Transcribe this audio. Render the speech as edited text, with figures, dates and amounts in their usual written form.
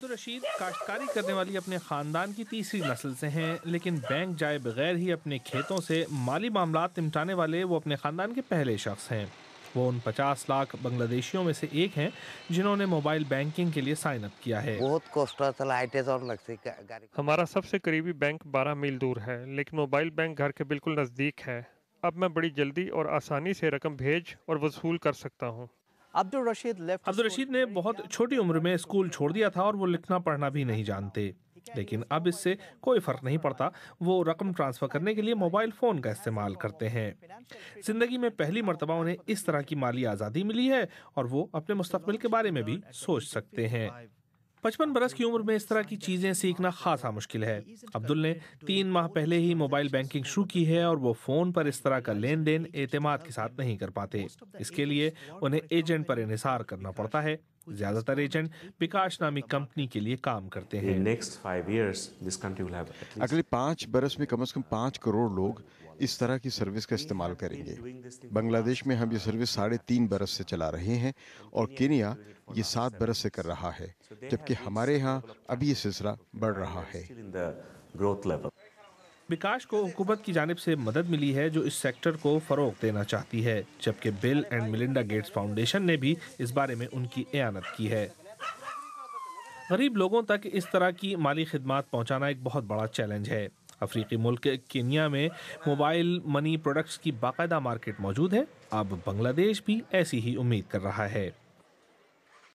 अब्दुल रशीद काश्तकारी करने वाली अपने ख़ानदान की तीसरी नस्ल से हैं, लेकिन बैंक जाए बगैर ही अपने खेतों से माली मामलात निपटाने वाले वो अपने ख़ानदान के पहले शख्स हैं। वो उन 50 लाख बांग्लादेशियों में से एक हैं जिन्होंने मोबाइल बैंकिंग के लिए साइन अप किया है। बहुत কষ্ট আছে লাইটে জ্বর লাগছে গাড়ি हमारा सबसे करीबी बैंक 12 मील दूर है, लेकिन मोबाइल बैंक घर के बिल्कुल नज़दीक है। अब मैं बड़ी जल्दी और आसानी से रकम भेज और वसूल कर सकता हूँ। अब्दुल रशीद ने बहुत छोटी उम्र में स्कूल छोड़ दिया था और वो लिखना पढ़ना भी नहीं जानते, लेकिन अब इससे कोई फर्क नहीं पड़ता। वो रकम ट्रांसफर करने के लिए मोबाइल फोन का इस्तेमाल करते हैं। जिंदगी में पहली मर्तबा उन्हें इस तरह की माली आज़ादी मिली है और वो अपने मुस्तकबिल के बारे में भी सोच सकते हैं। 55 बरस की उम्र में इस तरह की चीजें सीखना खासा मुश्किल है। अब्दुल ने 3 माह पहले ही मोबाइल बैंकिंग शुरू की है और वो फोन पर इस तरह का लेन देन एतमाद के साथ नहीं कर पाते। इसके लिए उन्हें एजेंट पर इन्हिसार करना पड़ता है। ज्यादातर एजेंट विकास नामी कंपनी के लिए काम करते हैं। अगले 5 बरस में कम से कम 5 करोड़ लोग इस तरह की सर्विस का इस्तेमाल करेंगे। बांग्लादेश में हम ये सर्विस 3.5 बरस से चला रहे हैं और केनिया ये 7 बरस से कर रहा है, जबकि हमारे यहाँ अभी ये सिलसिला बढ़ रहा है। विकास को हुकूमत की जानिब से मदद मिली है जो इस सेक्टर को फरोग देना चाहती है, जबकि bill and Melinda Gates foundation ने भी इस बारे में उनकी एआनत की है। गरीब लोगों तक इस तरह की माली खिदमात पहुंचाना एक बहुत बड़ा चैलेंज है। अफ्रीकी मुल्क केनिया में मोबाइल मनी प्रोडक्ट्स की बाकायदा मार्केट मौजूद है। अब बांग्लादेश भी ऐसी ही उम्मीद कर रहा है।